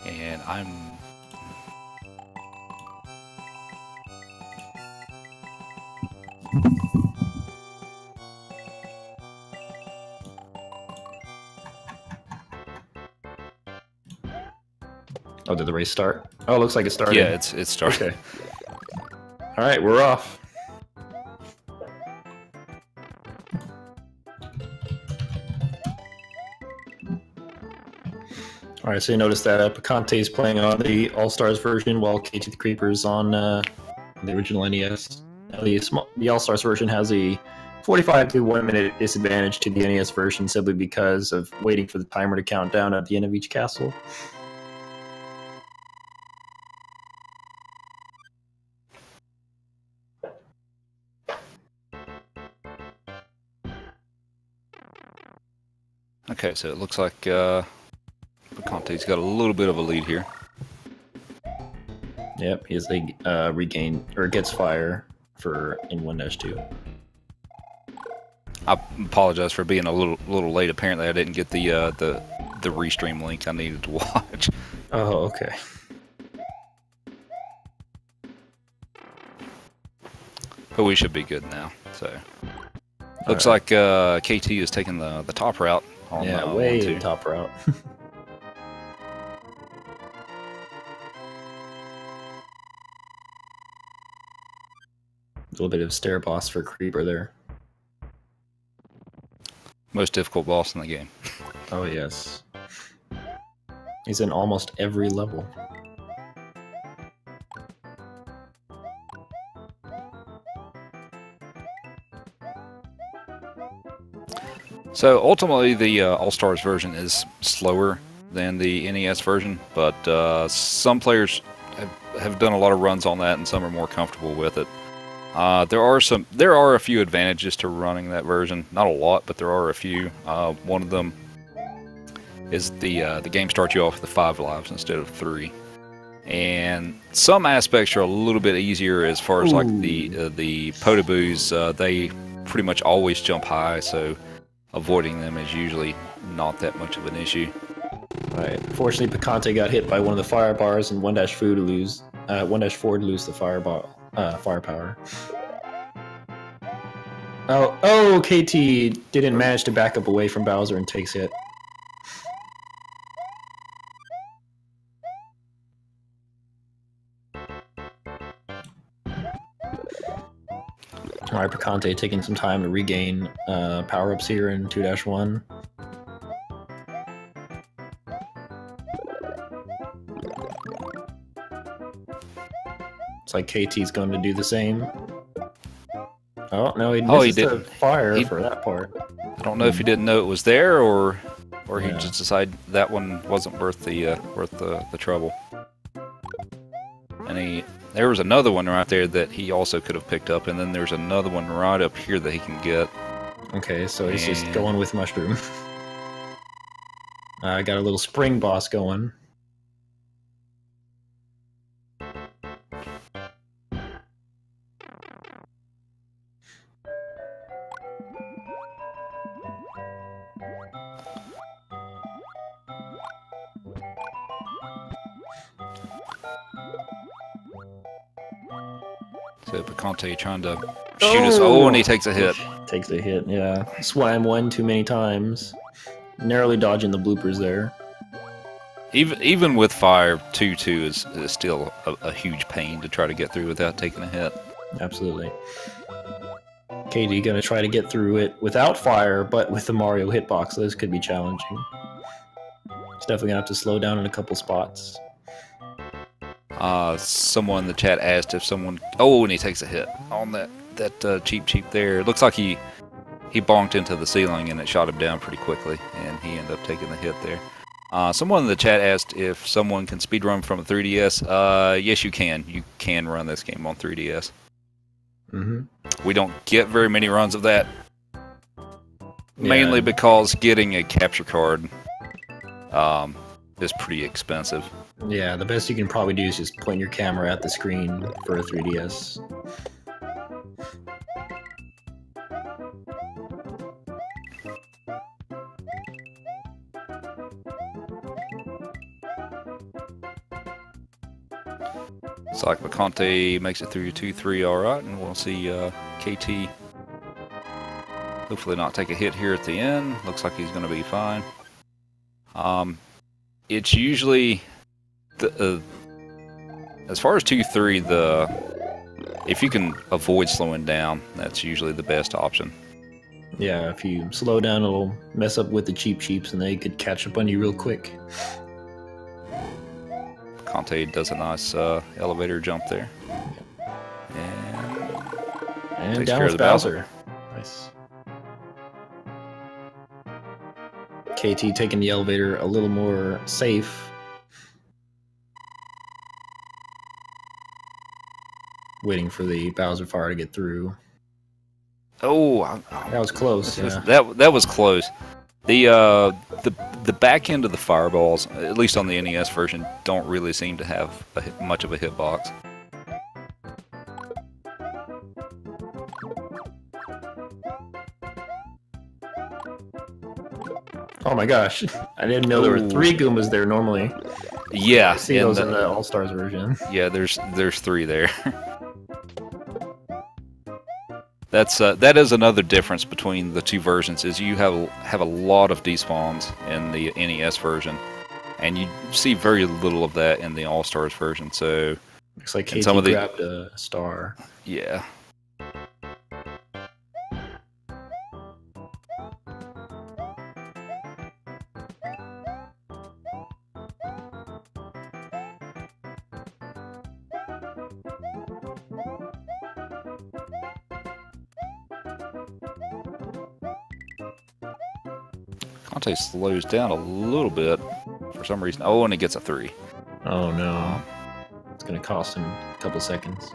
And I'm... Oh, did the race start? Oh, it looks like it started. Yeah, it's started. Okay. All right, we're off. All right, so you notice that Picante is playing on the All-Stars version while KTthecreeper is on the original NES. The All-Stars version has a 45 to 1 minute disadvantage to the NES version simply because of waiting for the timer to count down at the end of each castle. Okay, so it looks like Picante's got a little bit of a lead here. Yep, he has a regain or gets fire for in 1-2. I apologize for being a little late. Apparently, I didn't get the restream link I needed to watch. Oh, okay. But we should be good now. So looks like KT is taking the top route. On, yeah, way the top route. A little bit of stair boss for Creeper there. Most difficult boss in the game. Oh yes. He's in almost every level. So ultimately, the All-Stars version is slower than the NES version, but some players have done a lot of runs on that, and some are more comfortable with it. There are a few advantages to running that version. Not a lot, but there are a few. One of them is the game starts you off with 5 lives instead of 3, and some aspects are a little bit easier as far as like the Potoboos. They pretty much always jump high, so avoiding them is usually not that much of an issue. Right. Fortunately, Picante got hit by one of the fire bars and 1-4 to lose the firepower. Oh, KT didn't manage to back up away from Bowser and takes hit. Alright, Picante taking some time to regain power-ups here in 2-1. It's like KT's going to do the same. Oh, no, he misses the fire for that part. I don't know if he didn't know it was there, or he just decided that one wasn't worth the trouble. And there was another one right there that he also could have picked up, and then there's another one right up here that he can get. Okay, so he's just going with Mushroom. I got a little spring boss going. So Picante trying to shoot us. Oh, and he takes a hit. Takes a hit, yeah. Swam one too many times. Narrowly dodging the bloopers there. Even with fire, 2-2 is still a huge pain to try to get through without taking a hit. Absolutely. KD gonna try to get through it without fire, but with the Mario hitbox, this could be challenging. He's definitely gonna have to slow down in a couple spots. Someone in the chat asked if someone... Oh, and he takes a hit on that cheap there. It looks like he bonked into the ceiling and it shot him down pretty quickly, and he ended up taking the hit there. Someone in the chat asked if someone can speedrun from a 3DS. Yes, you can. You can run this game on 3DS. We don't get very many runs of that. Mainly because getting a capture card is pretty expensive. Yeah, the best you can probably do is just point your camera at the screen for a 3DS. Looks like Picante makes it through 2-3 alright, and we'll see KT hopefully not take a hit here at the end. Looks like he's going to be fine. It's usually, as far as 2-3, if you can avoid slowing down, that's usually the best option. Yeah, if you slow down, it'll mess up with the cheeps, and they could catch up on you real quick. Picante does a nice elevator jump there. And takes down care with of the Bowser. Nice. KT taking the elevator a little more safe. Waiting for the Bowser fire to get through. Oh, That was close. Yeah. that was close. The back end of the fireballs, at least on the NES version, don't really seem to have much of a hitbox. Oh my gosh! I didn't know there were 3 Goombas there normally. Yeah, I see those in the All Stars version. Yeah, there's 3 there. That is another difference between the 2 versions, is you have a lot of despawns in the NES version, and you see very little of that in the All Stars version. So looks like KT grabbed a star. Yeah. Picante slows down a little bit for some reason. Oh, and he gets a 3. Oh no. It's going to cost him a couple seconds.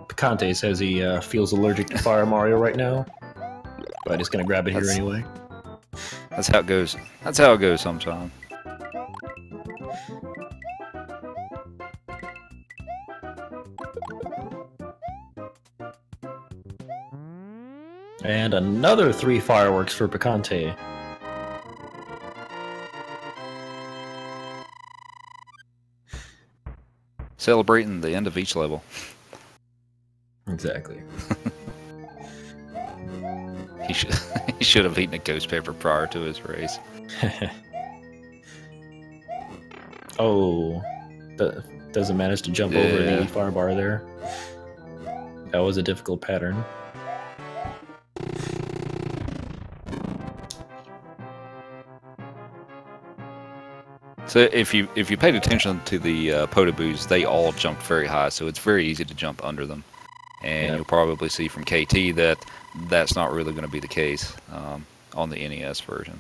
Picante says he feels allergic to Fire Mario right now, but he's going to grab it here anyway. That's how it goes. That's how it goes sometimes. And another 3 fireworks for Picante. Celebrating the end of each level. Exactly. He should have eaten a ghost pepper prior to his race. Oh, doesn't manage to jump over the fire bar there. That was a difficult pattern. So if you paid attention to the Potoboos, they all jumped very high, so it's very easy to jump under them. And you'll probably see from KT that that's not really going to be the case on the NES version.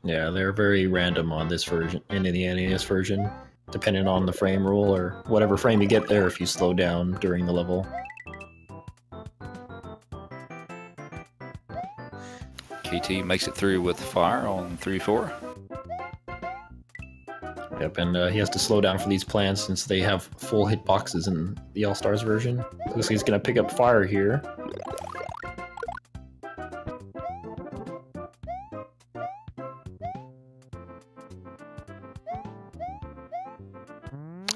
Yeah, they're very random on this version, in the NES version, depending on the frame rule or whatever frame you get there if you slow down during the level. KT makes it through with fire on 3-4. Yep, and he has to slow down for these plants since they have full hitboxes in the All-Stars version. Looks like he's going to pick up fire here.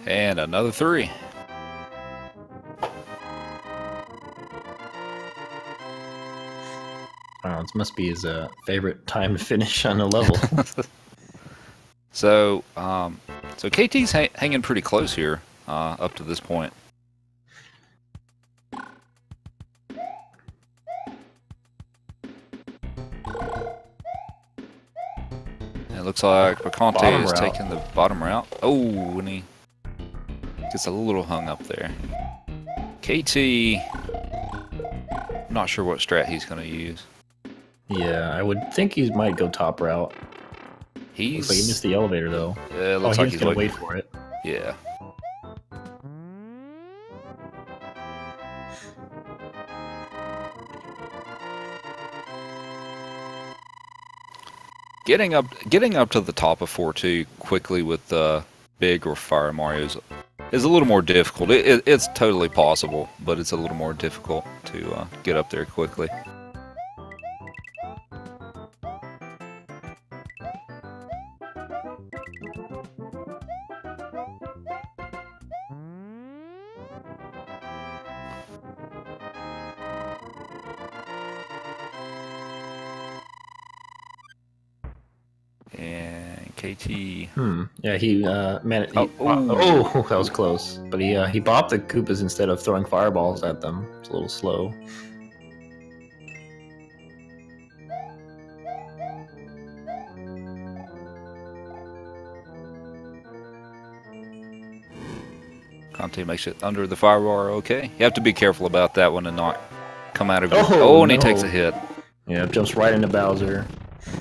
And another 3. Oh, this must be his favorite time to finish on a level. So KT's hanging pretty close here up to this point. It looks like Picante is taking the bottom route. Oh, and he gets a little hung up there. KT, I'm not sure what strat he's going to use. Yeah, I would think he might go top route. Looks like he missed the elevator, though. Yeah, it looks like he's going to wait for it. Yeah. Getting up to the top of 4-2 quickly with big or fire Marios is a little more difficult. It's totally possible, but it's a little more difficult to get up there quickly. And KT. Yeah, he managed. Oh, that was close. But he bopped the Koopas instead of throwing fireballs at them. It's a little slow. Picante makes it under the firebar. Okay, you have to be careful about that one and not come out of your. Oh, and he no. takes a hit. Yeah, jumps right into Bowser.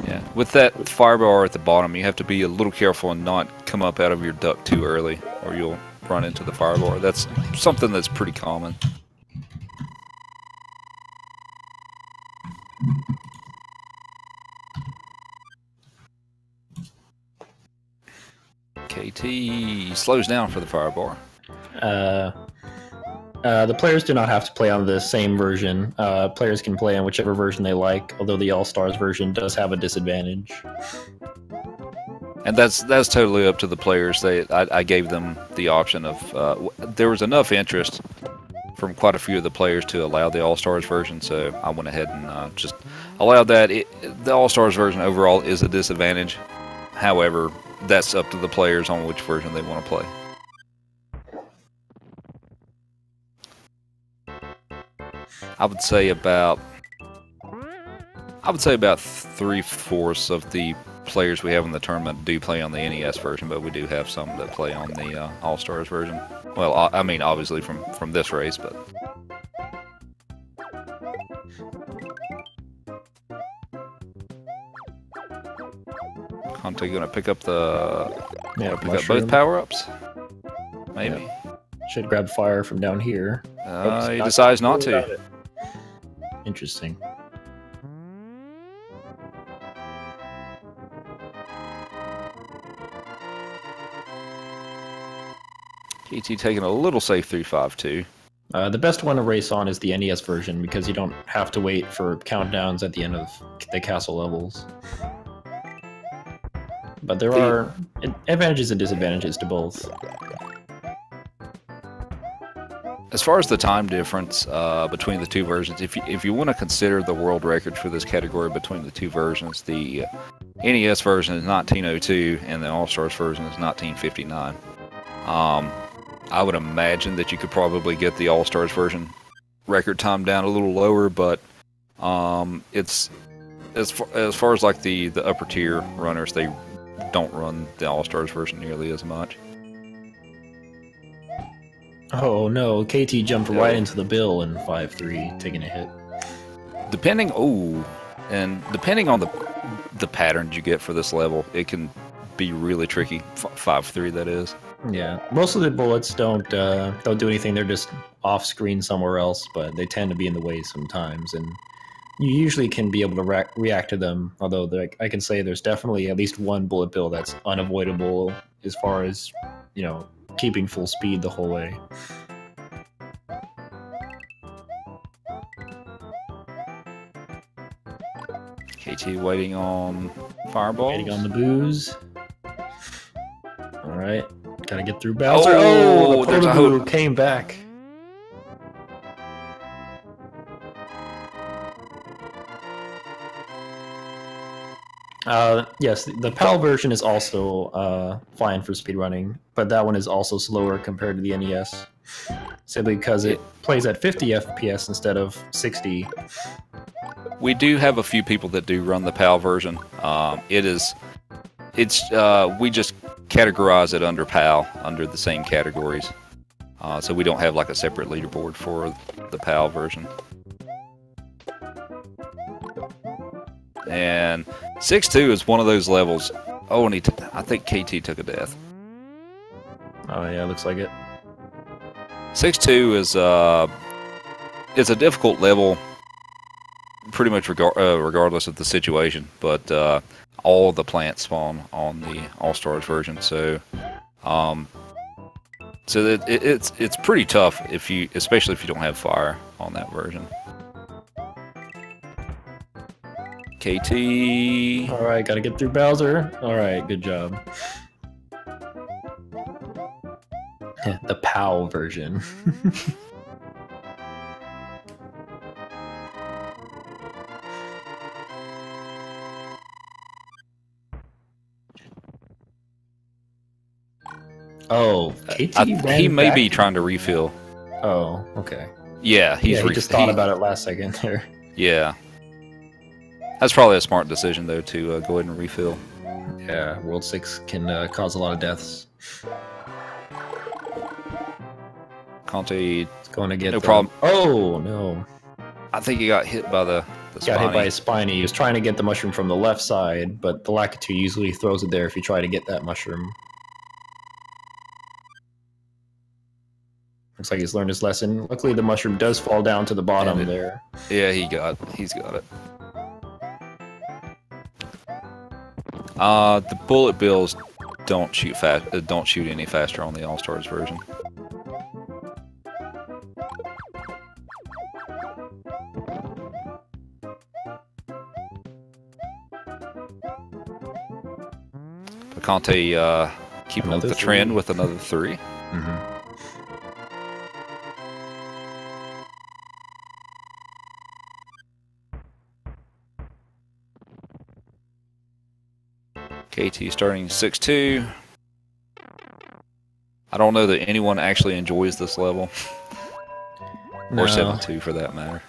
Yeah, with that firebar at the bottom, you have to be a little careful and not come up out of your duck too early, or you'll run into the firebar. That's something that's pretty common. KT slows down for the firebar. The players do not have to play on the same version. Players can play on whichever version they like, although the All-Stars version does have a disadvantage. And that's totally up to the players. I gave them the option of there was enough interest from quite a few of the players to allow the All-Stars version, so I went ahead and just allowed that. The All-Stars version overall is a disadvantage. However, that's up to the players on which version they want to play. I would say about 3/4 of the players we have in the tournament do play on the NES version, but we do have some that play on the All-Stars version. Well, I mean, obviously from this race, but Conte gonna pick up both power-ups. Maybe. Yeah. Should grab fire from down here. He decides not to. Interesting. KT taking a little safe 3-5-2. The best one to race on is the NES version because you don't have to wait for countdowns at the end of the castle levels. But there are advantages and disadvantages to both. As far as the time difference between the two versions, if you want to consider the world record for this category between the two versions, the NES version is 1902 and the All-Stars version is 1959. I would imagine that you could probably get the All-Stars version record time down a little lower, but it's as far as like the upper tier runners, they don't run the All-Stars version nearly as much. Oh no, KT jumped right into the bill in 5-3, taking a hit. Depending on the patterns you get for this level, it can be really tricky. 5-3, that is. Yeah, most of the bullets don't do anything. They're just off screen somewhere else, but they tend to be in the way sometimes, and you usually can be able to react to them. Although I can say there's definitely at least one bullet bill that's unavoidable as far as, you know, keeping full speed the whole way. KT waiting on fireballs. Waiting on the booze. Alright, gotta get through Bowser. Oh, the Potaboo came back. Yes, the PAL version is also fine for speedrunning, but that one is also slower compared to the NES, simply because it plays at 50 FPS instead of 60. We do have a few people that do run the PAL version. We just categorize it under PAL, under the same categories. So we don't have like a separate leaderboard for the PAL version. And 6-2 is one of those levels. Oh, and I think KT took a death. Oh yeah, looks like it. 6-2 is it's a difficult level, pretty much regardless of the situation. But all the plants spawn on the All-Stars version, so So it's pretty tough if you, especially if you don't have fire on that version. KT. All right, gotta get through Bowser. All right, good job. The POW version. Oh, KT he may be trying to refill. Oh, okay. Yeah, he just thought about it last second there. Yeah. That's probably a smart decision, though, to go ahead and refill. Yeah, World 6 can cause a lot of deaths. Picante, it's going to get no problem. Oh, no. I think he got hit by the got hit by his spiny. He was trying to get the mushroom from the left side, but the Lakitu usually throws it there if you try to get that mushroom. Looks like he's learned his lesson. Luckily, the mushroom does fall down to the bottom there. Yeah, he's got it. The bullet bills don't shoot any faster on the All Stars version. Picante keeping up the trend with another 3. Mm-hmm. KT starting 6-2. I don't know that anyone actually enjoys this level. No. Or 7-2 for that matter.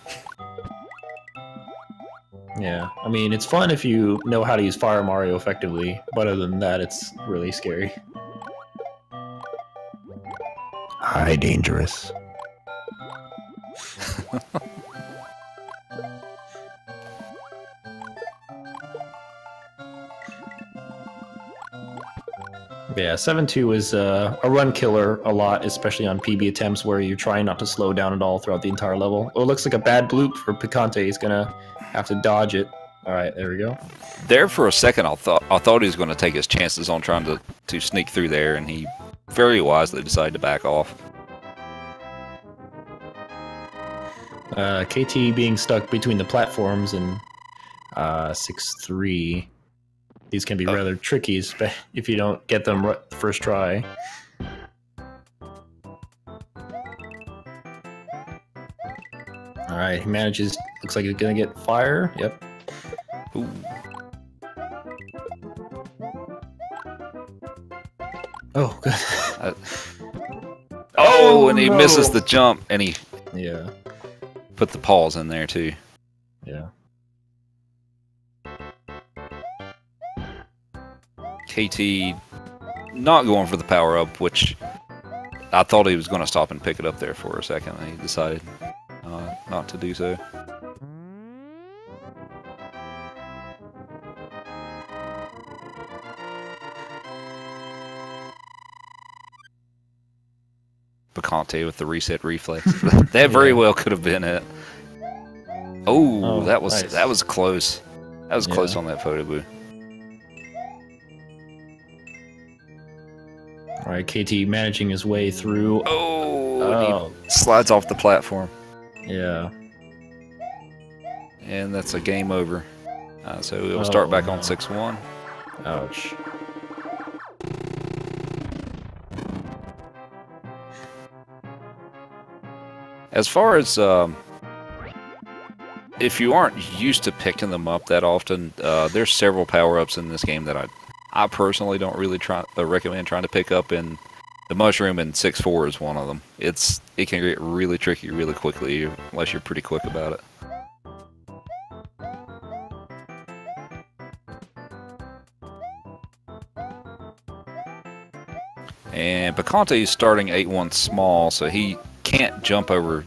Yeah, I mean, it's fun if you know how to use Fire Mario effectively, but other than that, it's really scary. High dangerous. Yeah, 7-2 is a run killer a lot, especially on PB attempts where you're trying not to slow down at all throughout the entire level. Oh, it looks like a bad bloop for Picante. He's gonna have to dodge it. All right, there we go. There for a second, I thought he was going to take his chances on trying to sneak through there, and he very wisely decided to back off. KT being stuck between the platforms and 6-3. These can be rather tricky if you don't get them right the first try. Alright, he manages. Looks like he's gonna get fire. Yep. Ooh. Oh, good. And he misses the jump, and he put the pause in there too. Yeah. KT not going for the power-up, which I thought he was going to stop and pick it up there for a second, and he decided not to do so. Picante with the reset reflex. That very well could have been it. Oh, that was nice. That was close. That was close on that photo booth. Alright, KT managing his way through. Oh. He slides off the platform. Yeah. And that's a game over. So we'll start back on 6-1. Ouch. As far as if you aren't used to picking them up that often, there's several power-ups in this game that I personally don't really recommend trying to pick up, and the mushroom in 6-4 is one of them. It can get really tricky really quickly unless you're pretty quick about it. And Picante is starting 8-1 small, so he can't jump over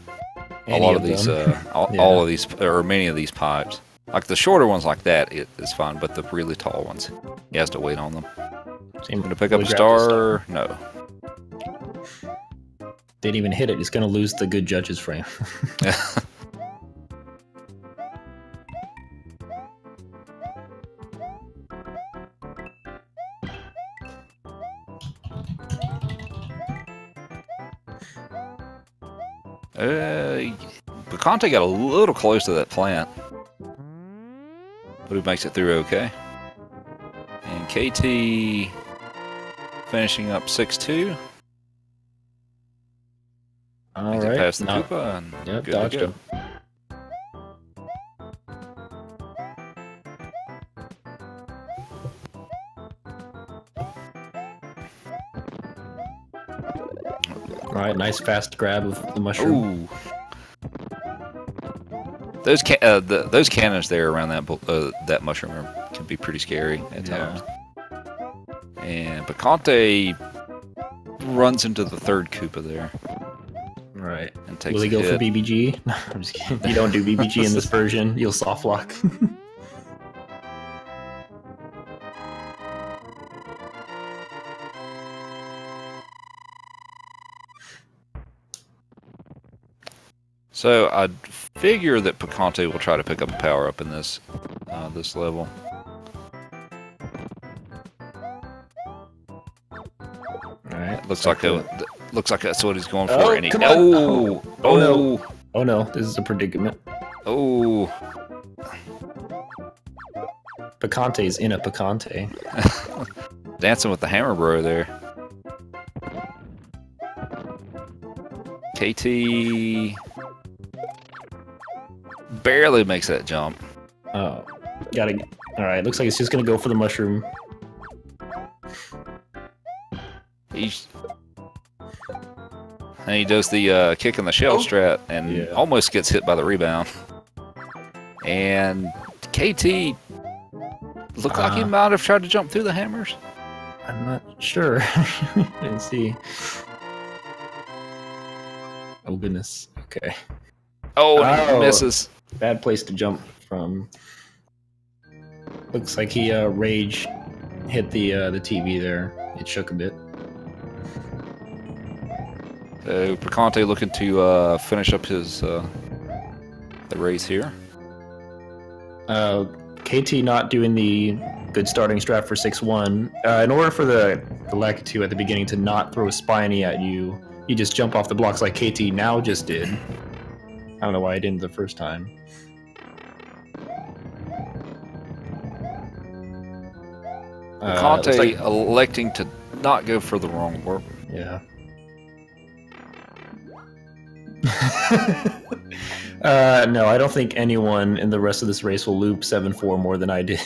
a lot of these, all of these, or many of these pipes. Like the shorter ones like that, it is fine, but the really tall ones, he has to wait on them. I'm going to pick up a star. No. Didn't even hit it. He's going to lose the good judges frame. Picante got a little close to that plant, but he makes it through okay. And KT finishing up 6-2. All Makes it right. past the Koopa and Yep, good dodged to go. him. All right, nice fast grab of the mushroom. Ooh. Those those cannons there around that mushroom can be pretty scary at times. And Picante runs into the third Koopa there. Right. And takes Will he a go hit. for BBG? No, I'm just kidding. You don't do BBG in this version. You'll soft lock. So I'd figure that Picante will try to pick up a power up in this this level. Alright. Looks like that's what he's going for. Oh, And he, come on. Oh, no. Oh no, this is a predicament. Oh. Picante's in a Picante. Dancing with the hammer bro there. KT barely makes that jump. Oh. Alright, looks like it's just gonna go for the mushroom. And he does the kick in the shell strat and Yeah. almost gets hit by the rebound. And KT looked like he might have tried to jump through the hammers. I'm not sure. Didn't see. Oh goodness. Okay. Oh, he misses. Bad place to jump from. Looks like he rage hit the TV there. It shook a bit. So Picante looking to finish up his the race here. KT not doing the good starting strat for 6-1. In order for the Lakitu at the beginning to not throw a spiny at you, you just jump off the blocks like KT now just did. I don't know why I didn't the first time. Picante electing to not go for the wrong warp. Yeah. No, I don't think anyone in the rest of this race will loop 7-4 more than I did.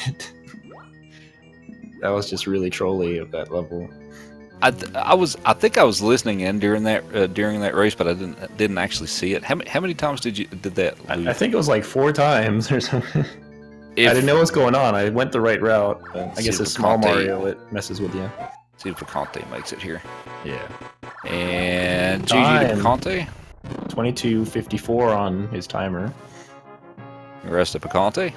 That was just really trolly at that level. I think I was listening in during that race, but I didn't actually see it. How many times did that loop? I think it was like 4 times or something. I didn't know what's going on. I went the right route, but I guess it's small Mario, it messes with you. See if Picante makes it here. Yeah. And GG to Picante. 22:54 on his timer. The rest of Picante.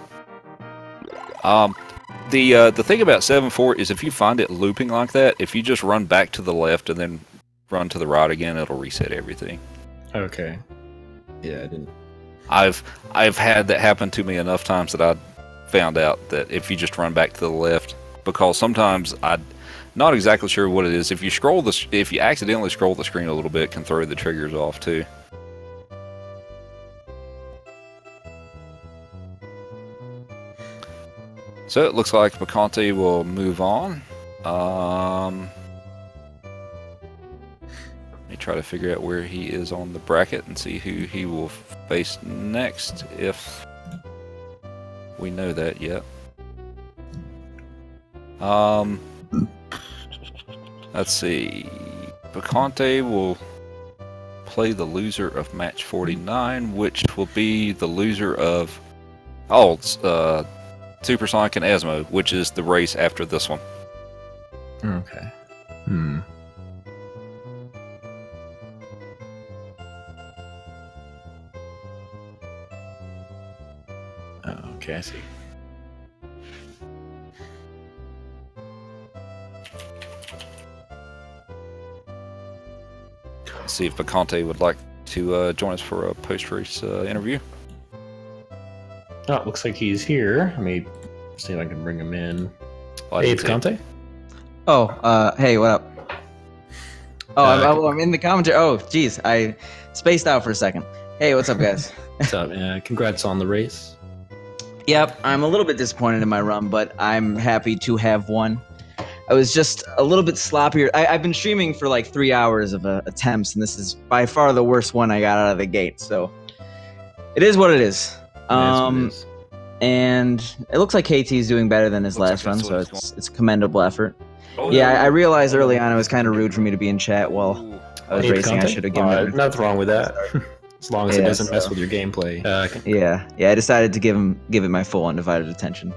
The thing about 7-4 is if you find it looping like that, if you just run back to the left and then run to the right again, it'll reset everything. Okay. Yeah, I didn't. I've had that happen to me enough times that I found out that if you just run back to the left, because sometimes I'm not exactly sure what it is. If you accidentally scroll the screen a little bit, it can throw the triggers off too. So it looks like Picante will move on. Let me try to figure out where he is on the bracket and see who he will face next, if we know that yet. Let's see. Picante will play the loser of match 49, which will be the loser of Supersonic and Asmo, which is the race after this one. Okay. Oh, okay, I see. Let's see if Picante would like to join us for a post-race interview. Oh, it looks like he's here. Let me see if I can bring him in. Well, Hey, Picante. Oh, hey, what up? Oh, I'm in the commentary. Oh, geez, spaced out for a second. Hey, what's up, guys? What's up? Congrats on the race. Yep, I'm a little bit disappointed in my run, but I'm happy to have won. I was just a little bit sloppier. I've been streaming for like 3 hours of attempts, and this is by far the worst one I got out of the gate. So it is what it is. And it looks like KT is doing better than his last run, so it's a commendable effort. Oh, Yeah, no. I realized early on it was kind of rude for me to be in chat while I was racing. I should have given it. Nothing wrong with that, as long as it doesn't mess with your gameplay. Yeah. I decided to give it my full undivided attention.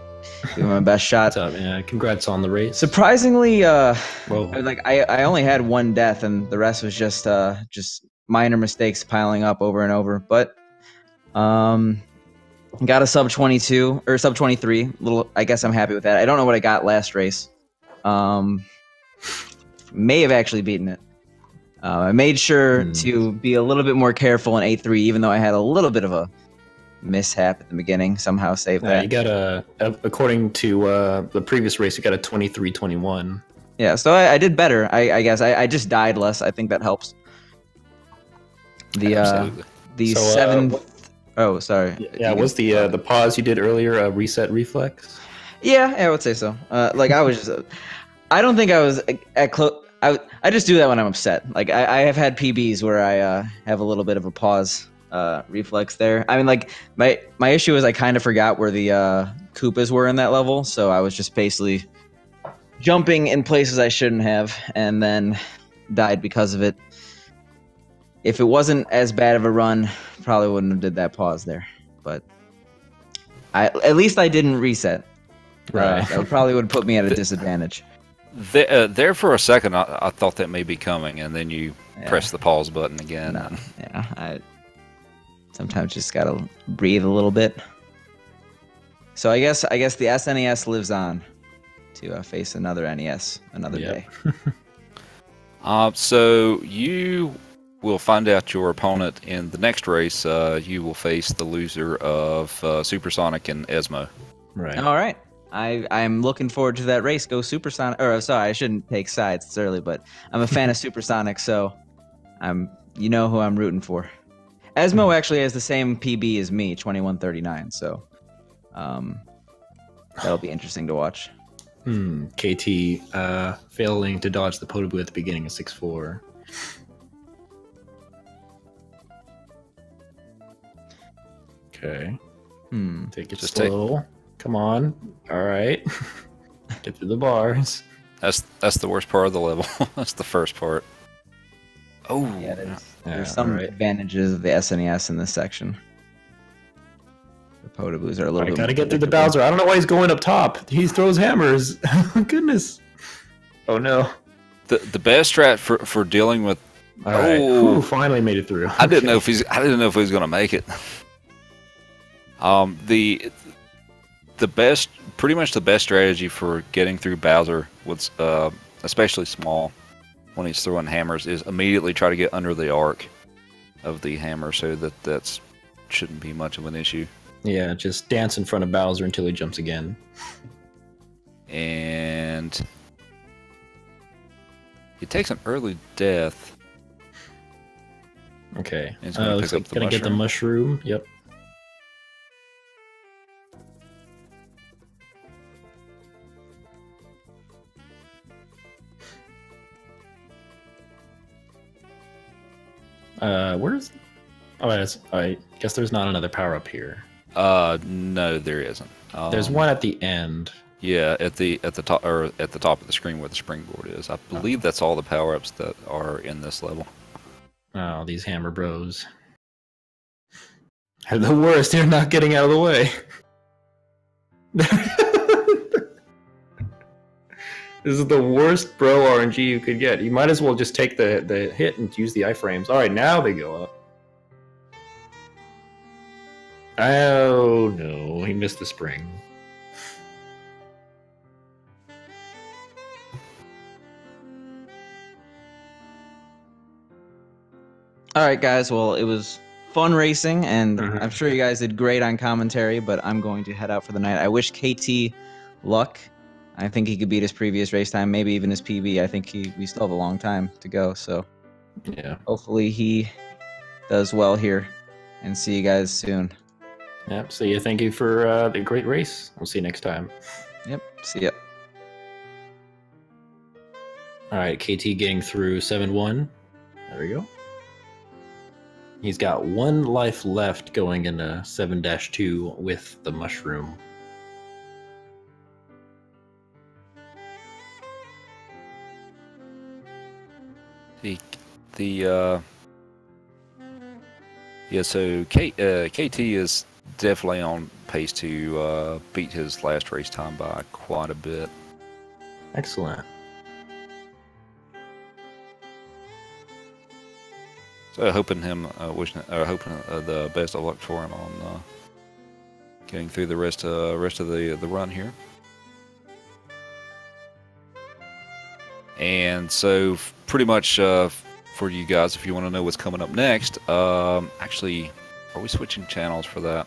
Give it my best shot. What's up? Congrats on the race. Surprisingly, Whoa. like I only had one death, and the rest was just minor mistakes piling up over and over. But got a sub 22 or sub 23. I guess I'm happy with that. I don't know what I got last race. May have actually beaten it. I made sure to be a little bit more careful in 8-3, even though I had a little bit of a mishap at the beginning. Somehow saved that. You got according to the previous race, you got a 23-21. Yeah, so I did better. I guess I just died less. I think that helps. The seventh. Oh, sorry. Yeah, was the pause you did earlier a reset reflex? Yeah, I would say so. Like I was just, I don't think I was at close. I just do that when I'm upset. Like I have had PBs where I have a little bit of a pause reflex there. I mean, like my issue is I kind of forgot where the Koopas were in that level, so I was just basically jumping in places I shouldn't have, and then died because of it. If it wasn't as bad of a run, probably wouldn't have did that pause there. But at least I didn't reset. Right. That probably would put me at a disadvantage. There for a second, I thought that may be coming, and then you press the pause button again. No, yeah, I sometimes just gotta breathe a little bit. So I guess the SNES lives on to face another NES another day. So you will find out your opponent in the next race. You will face the loser of Supersonic and Esmo. Right. All right. I'm looking forward to that race. Go Supersonic. Or sorry, I shouldn't take sides. It's early, but I'm a fan of Supersonic, so you know who I'm rooting for. Esmo actually has the same PB as me, 2139. So that'll be interesting to watch. KT failing to dodge the Podoboo at the beginning of 6-4. Okay. Take it slow. Come on. All right. Get through the bars. That's the worst part of the level. That's the first part. Oh, yeah. There's some advantages of the SNES in this section. The Podoboos are a little bit. Gotta get through the Bowser. I don't know why he's going up top. He throws hammers. Goodness. Oh no. The best strat for dealing with. All right. Ooh, finally made it through. I didn't know if he was gonna make it. Pretty much the best strategy for getting through Bowser, was especially small, when he's throwing hammers, is immediately try to get under the arc of the hammer, so that shouldn't be much of an issue. Yeah, just dance in front of Bowser until he jumps again. And he takes an early death. Okay. Looks like gonna get the mushroom. Yep. Where's? Oh, I guess there's not another power up here. No, there isn't. There's one at the end. Yeah, at the top, or at the top of the screen where the springboard is. I believe that's all the power ups that are in this level. Oh, these hammer bros. They're the worst. They're not getting out of the way. This is the worst bro RNG you could get. You might as well just take the hit and use the iframes. All right, now they go up. Oh no, he missed the spring. All right, guys. Well, it was fun racing, and I'm sure you guys did great on commentary, but I'm going to head out for the night. I wish KT luck. I think he could beat his previous race time, maybe even his PB. I think we still have a long time to go, so yeah. Hopefully he does well here, and see you guys soon. Yep. So yeah, thank you for the great race. We'll see you next time. Yep. See ya. All right, KT getting through 7-1. There we go. He's got 1 life left going into 7-2 with the mushroom. So KT is definitely on pace to beat his last race time by quite a bit. Excellent. So hoping the best of luck for him on getting through the rest of the run here. And so pretty much for you guys, if you want to know what's coming up next, actually, are we switching channels for that?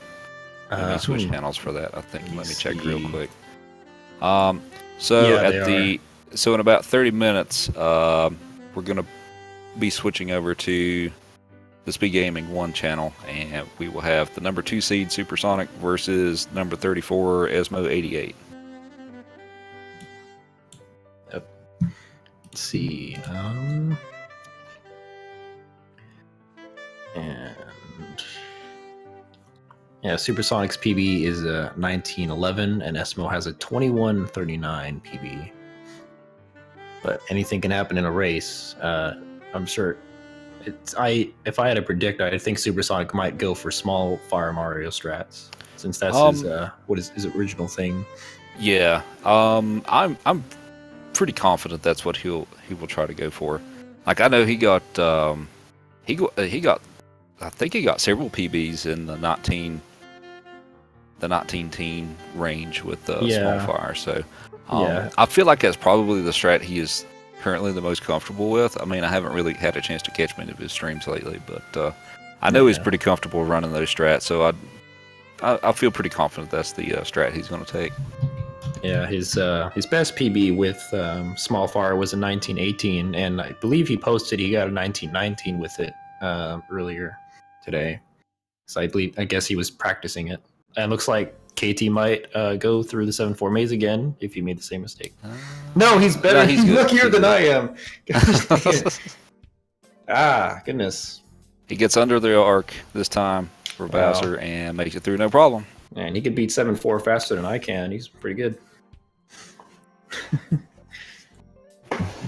Let me switch channels for that. I think. Let me check real quick. So in about 30 minutes, we're gonna be switching over to the Speed Gaming 1 channel, and we will have the number 2 seed Supersonic versus number 34 Esmo 88. Yep. Let's see. And yeah, Supersonic's PB is a 1911, and Esmo has a 2139 PB. But anything can happen in a race. I'm sure. If I had to predict, I think Supersonic might go for small Fire Mario strats, since that's his original thing. Yeah, I'm pretty confident that's what he will try to go for. Like, I know he got I think he got several PBs in the 19 teen range with small fire. So I feel like that's probably the strat he is currently the most comfortable with. I mean, I haven't really had a chance to catch many of his streams lately, but I know he's pretty comfortable running those strats. So I feel pretty confident that's the strat he's going to take. Yeah, his best PB with small fire was a 1918, and I believe he posted he got a 1919 with it earlier today. So I guess he was practicing it. And looks like KT might go through the 7-4 maze again if he made the same mistake. No, he's better. No, he's luckier than I am. Goodness. He gets under the arc this time for Bowser and makes it through no problem. Man, he could beat 7-4 faster than I can. He's pretty good.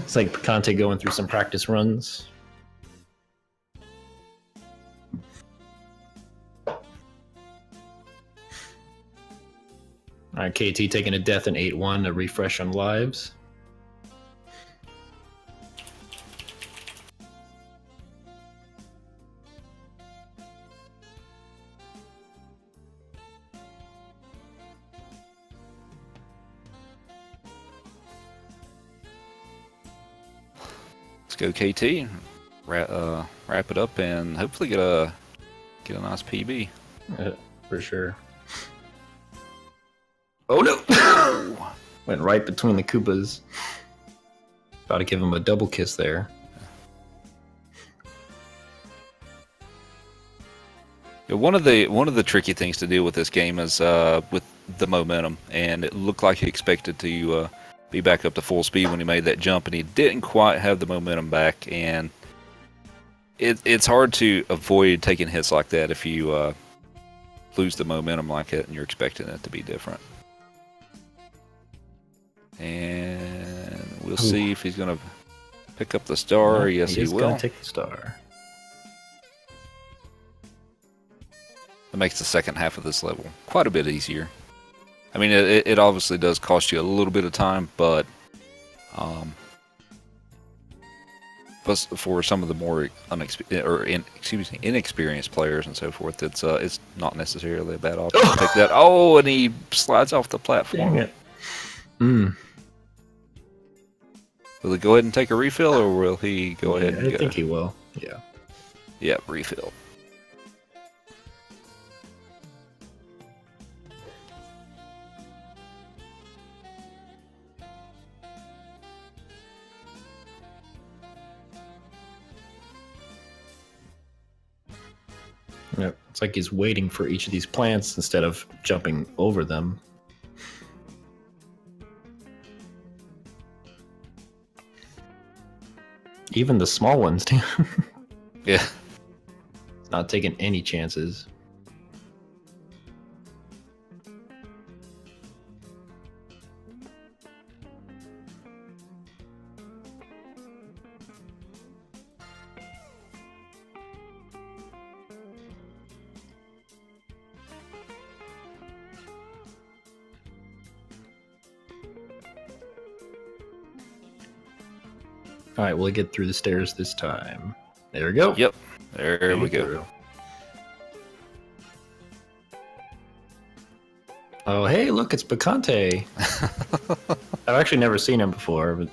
It's like Picante going through some practice runs. All right, KT taking a death in 8-1, a refresh on lives. Let's go KT, wrap it up, and hopefully get a nice PB. For sure. Oh no! Went right between the Koopas. About to give him a double kiss there. Yeah, one of the tricky things to deal with this game is with the momentum, and it looked like he expected to be back up to full speed when he made that jump, and he didn't quite have the momentum back, and it's hard to avoid taking hits like that if you lose the momentum like that and you're expecting it to be different. And we'll see if he's going to pick up the star. Yes, he will. He's going to take the star. It makes the second half of this level quite a bit easier. I mean, it obviously does cost you a little bit of time, but for some of the more inexperienced players and so forth, it's not necessarily a bad option to take that. Oh, and he slides off the platform. Dang it. Will he go ahead and take a refill, or will he go ahead and go? I think he will. Yeah. Yeah, refill. Yep. It's like he's waiting for each of these plants instead of jumping over them. Even the small ones, too. Yeah. Not taking any chances. All right, we'll get through the stairs this time. There we go. Yep. There we go. Through. Oh, hey, look, it's Picante. I've actually never seen him before, but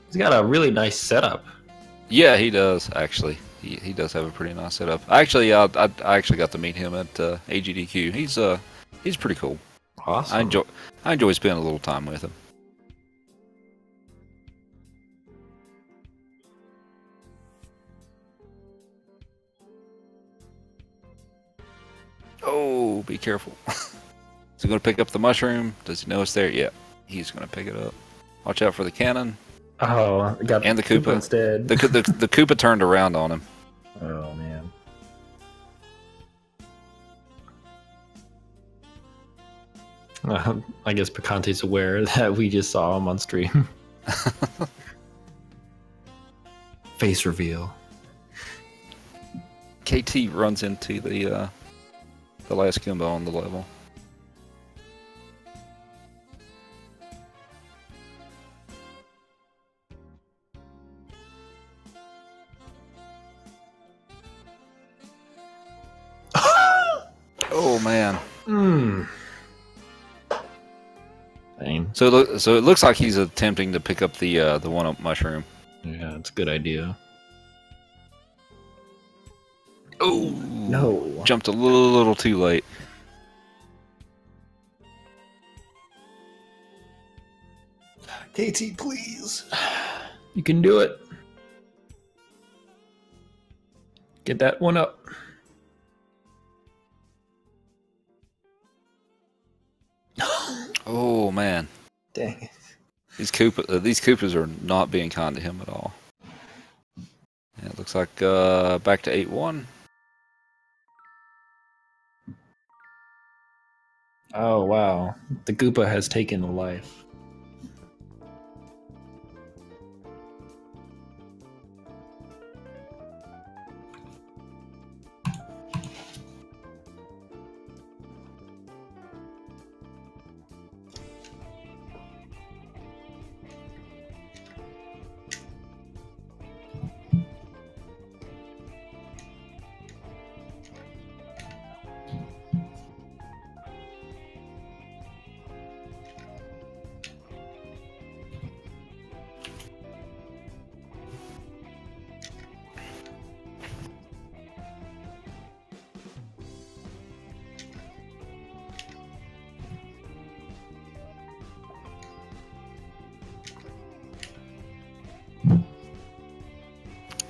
he's got a really nice setup. Yeah, he does actually. He does have a pretty nice setup. Actually, I actually got to meet him at AGDQ. He's pretty cool. Awesome. I enjoy spending a little time with him. Oh, be careful. Is he going to pick up the mushroom? Does he know it's there? Yeah, he's going to pick it up. Watch out for the cannon. Oh, I got and the Koopa instead. The Koopa turned around on him. Oh, man. I guess Picante's aware that we just saw him on stream. Face reveal. KT runs into the last Goomba on the level. Oh man. Dang. So it looks like he's attempting to pick up the one-up mushroom. Yeah, it's a good idea. Oh no! Jumped a little too late. KT, please. You can do it. Get that one up. Oh man. Dang it. These Koopas are not being kind to him at all. Yeah, it looks like back to 8-1. Oh wow. The Koopa has taken a life.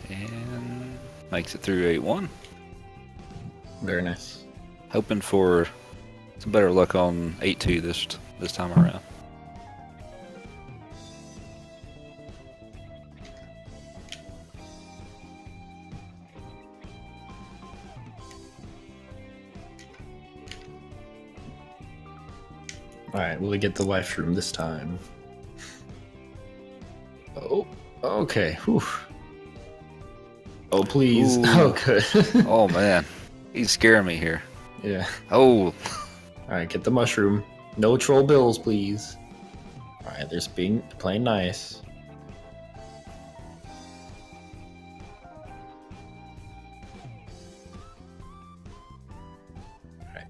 And makes it through 8-1. Very nice. Hoping for some better luck on 8-2 this time around. Alright, will we get the life room this time? Oh, okay. Whew. Oh, please. Ooh. Oh, good. Oh man, he's scaring me here. Yeah. Oh, Alright, get the mushroom. No troll bills, please. Alright, they're playing nice. Alright.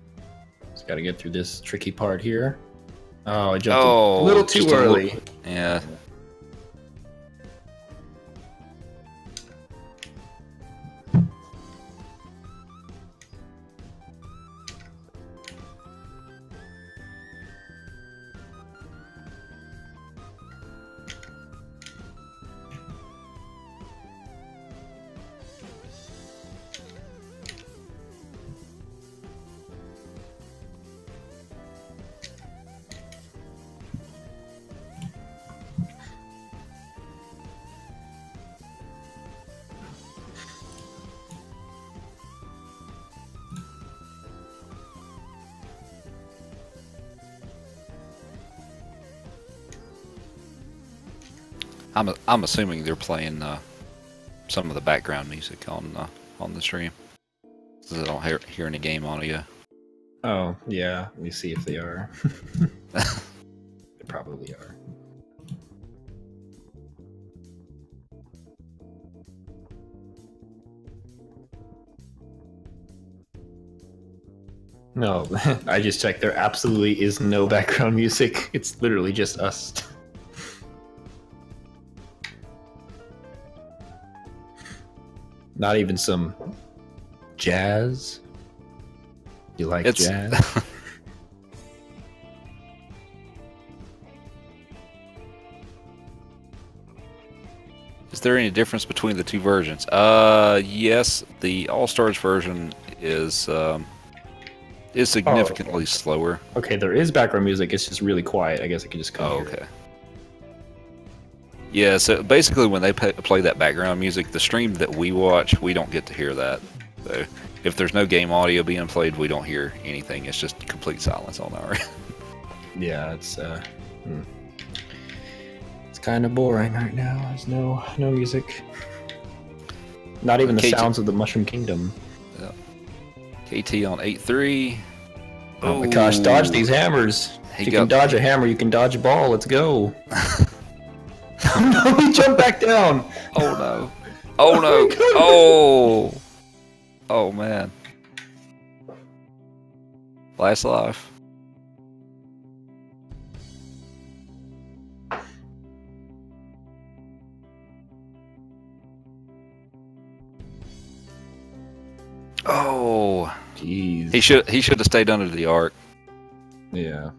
Just gotta get through this tricky part here. Oh, I jumped a little too just early. Yeah. I'm assuming they're playing some of the background music on the stream, because I don't hear any game audio. Oh yeah, let me see if they are. They probably are. No, I just checked. There absolutely is no background music. It's literally just us. Not even some jazz. You like jazz? Is there any difference between the two versions? Yes, the All-Stars version is significantly slower. Okay, there is background music. It's just really quiet. I guess I can just come here. Okay. Yeah, so basically when they play that background music, the stream that we watch, we don't get to hear that. So if there's no game audio being played, we don't hear anything. It's just complete silence on our end. Yeah, it's kind of boring right now. There's no music. Not even the sounds of the Mushroom Kingdom. Yeah. KT on 8-3. Oh my gosh, dodge these hammers. If you can dodge a hammer, you can dodge a ball. Let's go. Oh no, he jumped back down. Oh no. Oh no. Oh. Oh man. Last life. Oh. Jeez. He should have stayed under the arc. Yeah.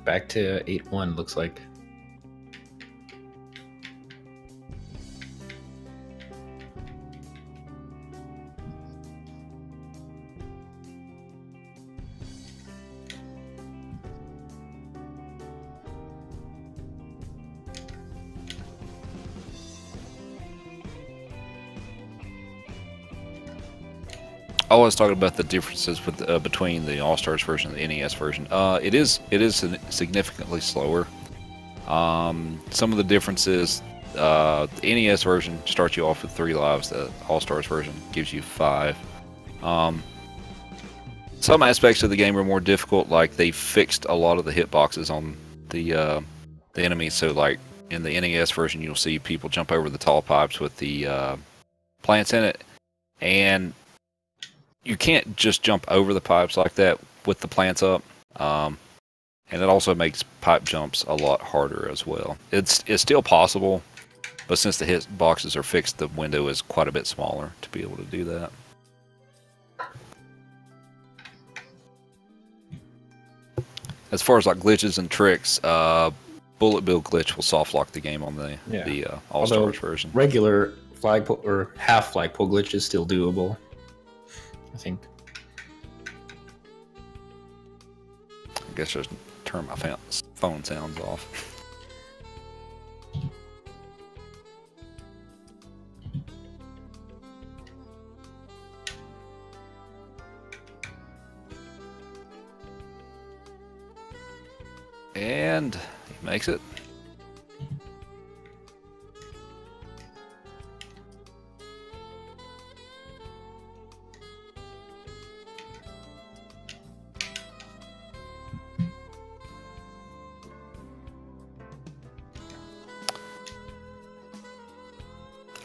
Back to 8-1 looks like. I was talking about the differences with between the All-Stars version and the NES version. It is significantly slower. Some of the differences, the NES version starts you off with 3 lives. The All-Stars version gives you 5. Some aspects of the game are more difficult, like they fixed a lot of the hitboxes on the enemies. So, like in the NES version, you'll see people jump over the tall pipes with the plants in it, and you can't just jump over the pipes like that with the plants up, and it also makes pipe jumps a lot harder as well. It's still possible, but since the hit boxes are fixed, the window is quite a bit smaller to be able to do that. As far as like glitches and tricks, Bullet Bill glitch will soft lock the game on the All-Stars version. Regular flagpole or half flagpole glitch is still doable, I think. I guess just turn my phone sounds off. And he makes it.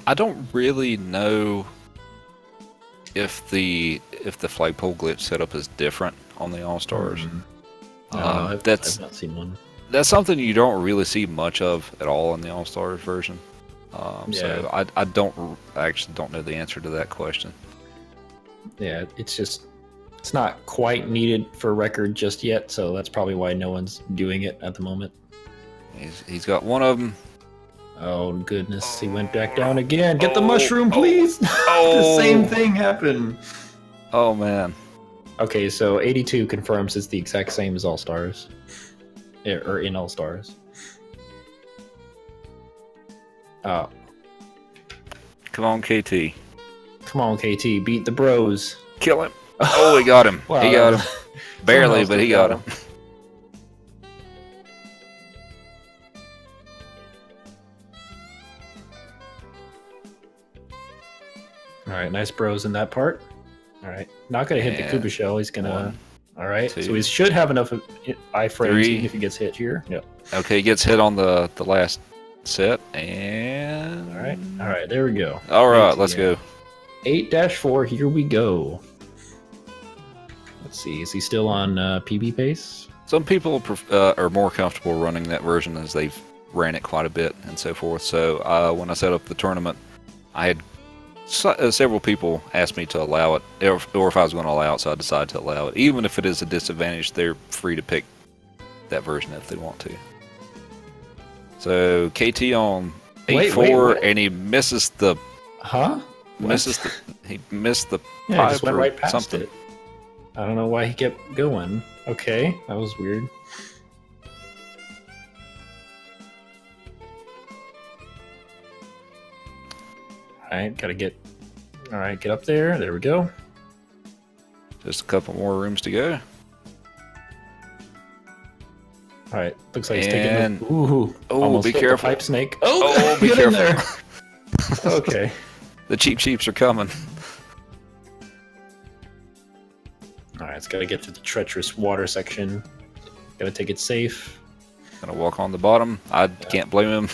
I don't really know if the flagpole glitch setup is different on the All-Stars. No, I've not seen one. That's something you don't really see much of at all in the All-Stars version. So I actually don't know the answer to that question. Yeah, it's not quite needed for record just yet, so that's probably why no one's doing it at the moment. He's got one of them. Oh goodness, he went back down again. Get the mushroom, please! The same thing happened. Oh man. Okay, so 82 confirms it's the exact same as All-Stars. Or in All-Stars. Oh. Come on, KT. Come on, KT, beat the bros. Kill him. Oh, he got him. Wow. He got him. Barely, but he got him. All right, nice bros in that part. All right, not gonna hit the And Koopa shell. He's gonna. one, All right, two, so he should have enough iframes three. even if he gets hit here. Yep. Okay, he gets hit on the last set, and All right, there we go. All right, let's go. 8-4. Here we go. Let's see. Is he still on PB pace? Some people are more comfortable running that version as they've ran it quite a bit and so forth. So when I set up the tournament, I had several people ask me to allow it, or if I was going to allow it, so I decided to allow it. Even if it is a disadvantage, they're free to pick that version if they want to. So KT on 8-4, and he misses the. Huh? He missed the Yeah, pipe he just went or right past something. it. I don't know why he kept going. Okay, that was weird. Alright, gotta get... Alright, get up there. There we go. Just a couple more rooms to go. Alright, looks like he's And- taking the... Ooh, Oh, almost be hit the careful. pipe snake. Oh, be get in careful. there. Okay. The cheaps are coming. Alright, it's gotta get to the treacherous water section. Gotta take it safe. Gonna walk on the bottom. I can't blame him.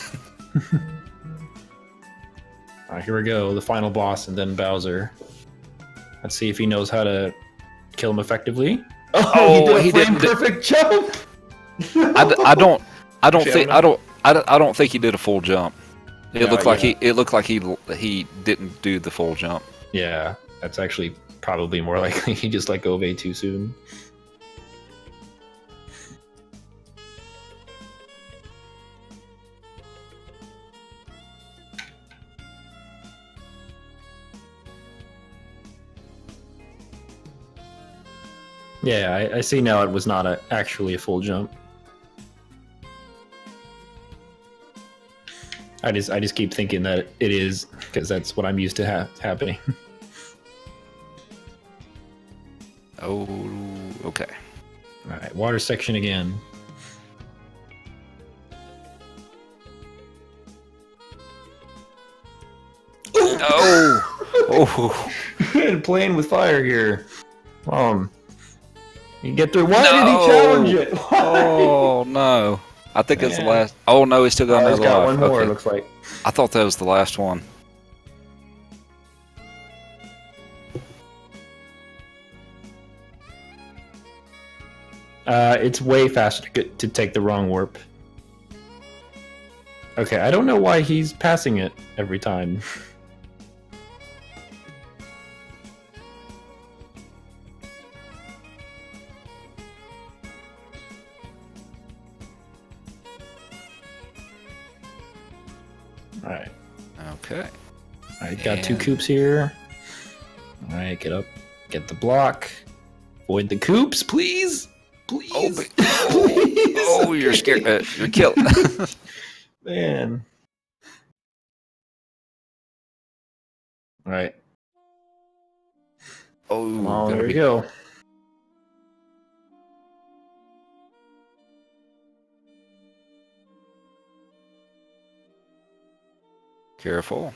Alright, here we go. The final boss and then Bowser. Let's see if he knows how to kill him effectively. Oh, he didn't. Perfect jump. I don't Actually, think I don't think he did a full jump. It Yeah, looked like yeah. he didn't do the full jump. Yeah, that's actually probably more likely he just let go of A too soon. Yeah, I see now it was not actually a full jump. I just keep thinking that it is, because that's what I'm used to happening. Oh, okay. Alright, water section again. Oh, And playing with fire here. You get through. Why No! did he challenge it? Why? oh no! I think it's the Man. last. Oh no, he's still got He's another got life. one more, Okay. it looks like. I thought that was the last one. It's way faster to take the wrong warp. Okay, I don't know why he's passing it every time. Alright. Okay. Alright, got two And- coops here. Alright, get up. Get the block. Avoid the coops, please! Please! Oh, oh, you're scared. You're killed. Man. Alright. Oh, Come on, gotta there we be go. careful.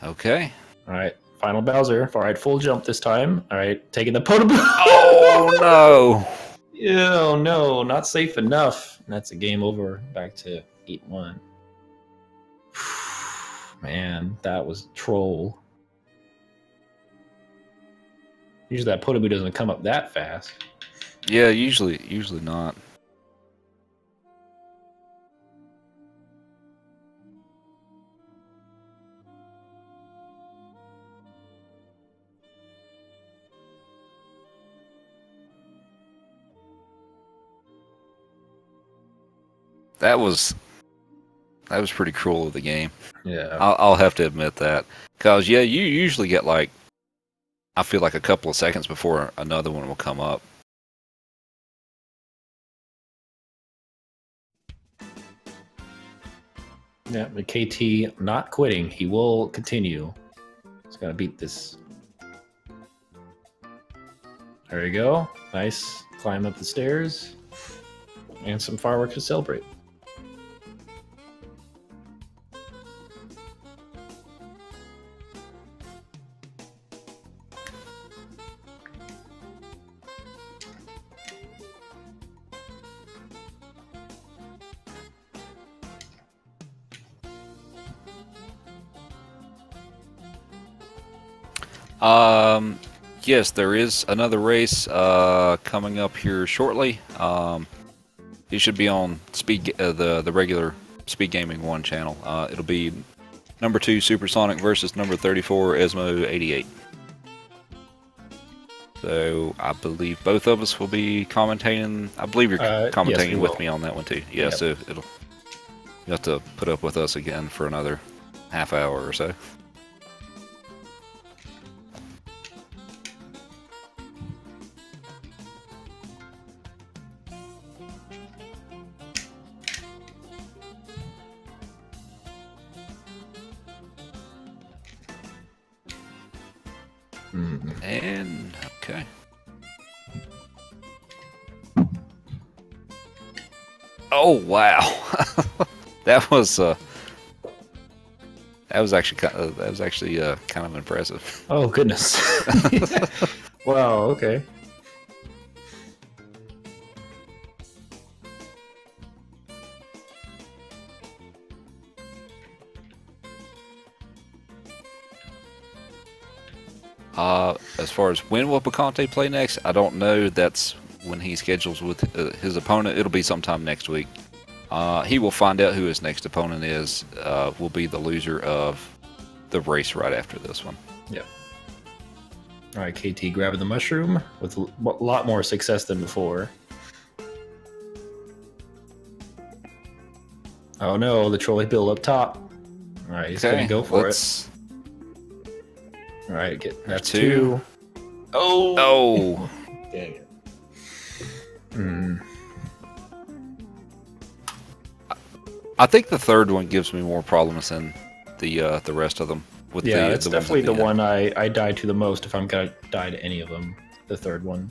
Okay. Alright, final Bowser. Alright, full jump this time. Alright, taking the potable. Oh no! Oh no, not safe enough. That's a game over. Back to 8-1. Man, that was troll. Usually that potable doesn't come up that fast. Yeah, usually not. That was pretty cruel of the game. Yeah. I'll have to admit that, because yeah, you usually get like, I feel like a couple of seconds before another one will come up. Yeah, but KT not quitting. He will continue. He's got to beat this. There you go. Nice. climb up the stairs, and some fireworks to celebrate. Yes, there is another race coming up here shortly. It should be on the regular Speed Gaming 1 channel. It'll be number 2 Supersonic versus number 34 Esmo 88. So I believe both of us will be commentating. I believe you're commentating yes, with me on that one too. Yeah, yep. So you have to put up with us again for another half hour or so. And okay. Oh wow, that was actually kind of impressive. Oh goodness! Wow. Okay. As far as when will Picante play next, I don't know. That's when he schedules with his opponent. It'll be sometime next week. He will find out who his next opponent is. Will be the loser of the race right after this one. Yep. All right, KT grabbing the mushroom with a lot more success than before. Oh no, the trolley build up top. All right, he's gonna go for it. All right, that's two. Oh! Dang it. I think the third one gives me more problems than the rest of them. It's definitely the one I died to the most if I'm gonna die to any of them. The third one.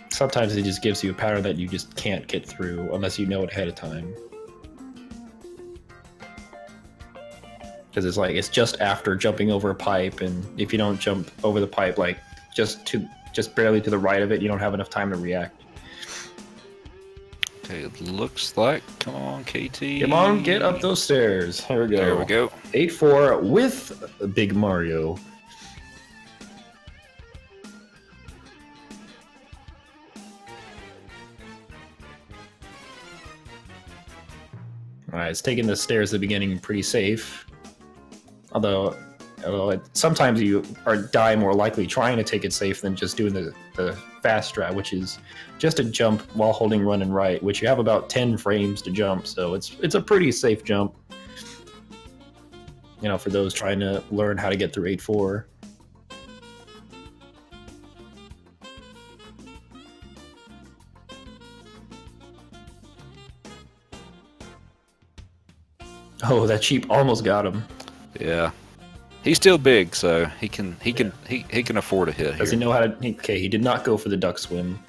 Sometimes it just gives you a pattern that you just can't get through unless you know it ahead of time. Because it's just after jumping over a pipe, and if you don't jump over the pipe like just barely to the right of it, you don't have enough time to react. Okay, it looks like. Come on, KT. Come on, get up those stairs. Here we go. There we go. 8-4 with Big Mario. All right, it's taking the stairs at the beginning pretty safe. Although sometimes you die more likely trying to take it safe than just doing the fast strat, which is just a jump while holding run and right, which you have about 10 frames to jump, so it's a pretty safe jump. You know, for those trying to learn how to get through 8-4. Oh, that sheep almost got him. Yeah, he's still big, so he can afford a hit. Does he know how to? Okay, he did not go for the duck swim.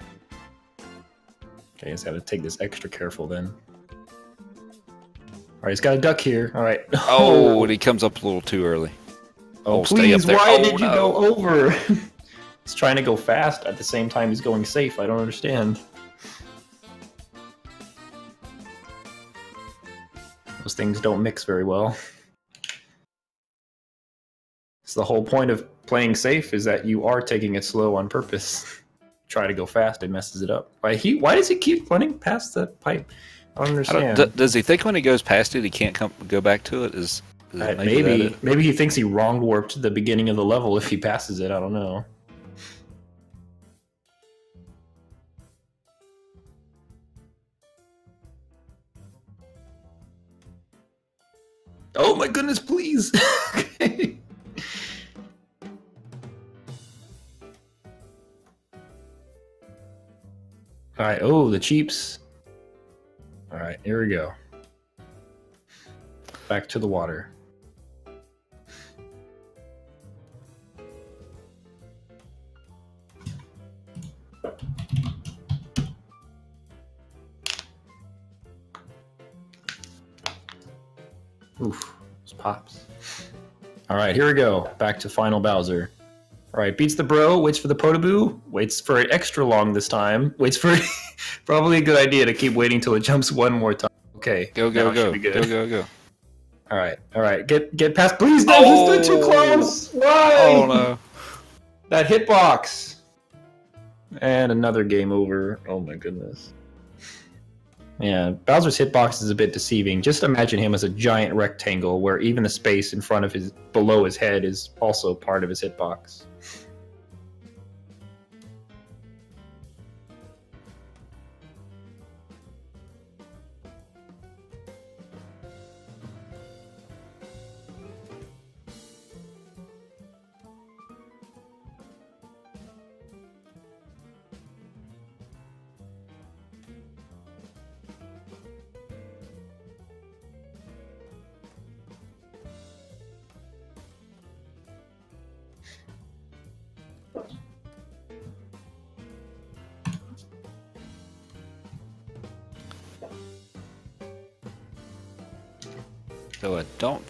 Okay, he's got to take this extra careful then. All right, he's got a duck here. All right. Oh, and he comes up a little too early. Oh, please! Why did you go over? He's trying to go fast at the same time he's going safe. I don't understand. Those things don't mix very well. So the whole point of playing safe is that you are taking it slow on purpose. Try to go fast, it messes it up. Why does he keep running past the pipe? I don't understand. Does he think when he goes past it, he can't go back to it? Maybe he thinks he wrong warped the beginning of the level if he passes it. I don't know. Oh my goodness, please! Okay. Alright, oh, the cheeps. Alright, here we go. Back to the water. Oof, those pops. All right, here we go. Back to final Bowser. All right, beats the bro, waits for the Potoboo, waits for it extra long this time, waits for probably a good idea to keep waiting till it jumps one more time. Okay, Go, now go, it should go. be good. Go, go, go. All right, get past. Please, no, it's too close. Why? Oh, no. That hitbox. And another game over. Oh my goodness. Yeah, Bowser's hitbox is a bit deceiving. Just imagine him as a giant rectangle where even the space in front of his, below his head is also part of his hitbox. So I don't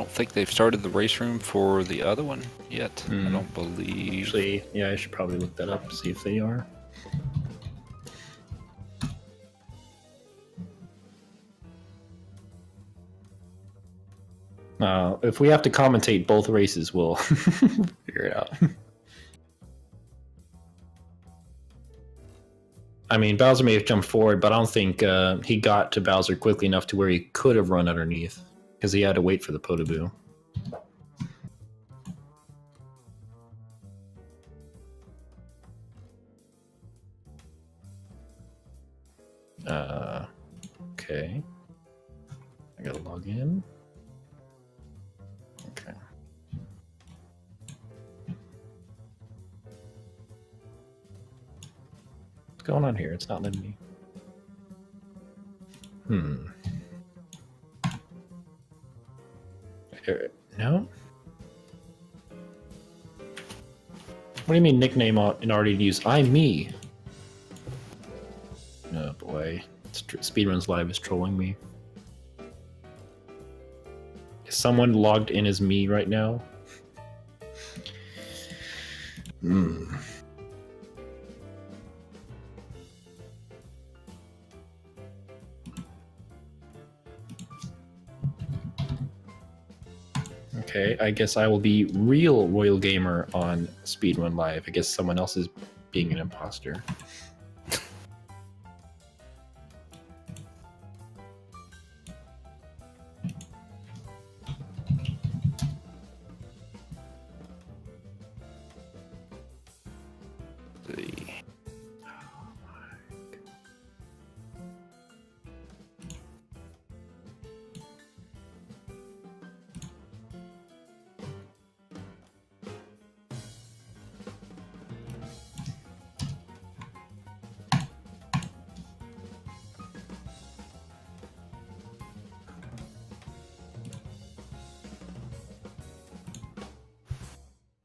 think they've started the race room for the other one yet. I don't believe. Actually, yeah, I should probably look that up, see if they are. If we have to commentate both races, we'll figure it out. I mean, Bowser may have jumped forward, but I don't think he got to Bowser quickly enough to where he could have run underneath, because he had to wait for the Potoboo. Okay. I gotta log in. Okay. What's going on here? It's not letting me. No? What do you mean nickname in already used? I'm me. Oh boy. Speedruns Live is trolling me. Is someone logged in as me right now? Okay, I guess I will be real Royal Gamer on Speedrun Live. I guess someone else is being an imposter.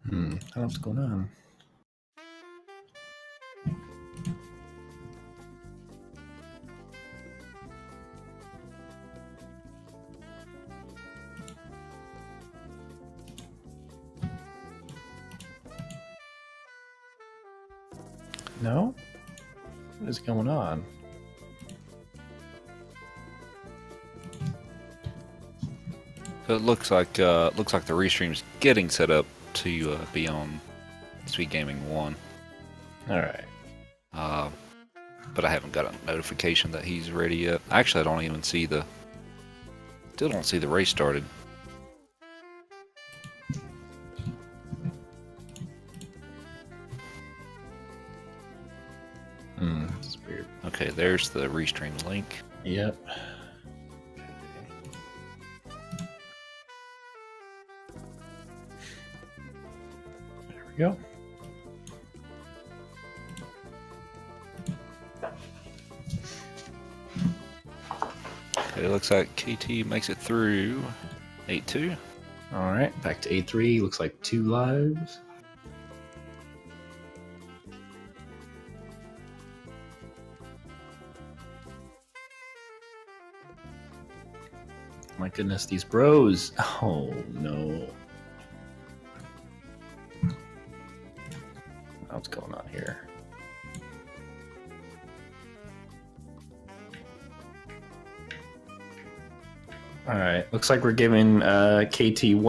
I don't know what's going on. No? What is going on? So it looks like the restream's getting set up to be on Sweet Gaming 1. Alright. But I haven't got a notification that he's ready yet. Actually, I don't even see still don't see the race started. That's weird. Okay, there's the restream link. Yep. There we go. Okay, it looks like KT makes it through 8-2. Alright, back to 8-3. Looks like 2 lives. My goodness, these bros. Oh no. What's going on here? All right, looks like we're giving KT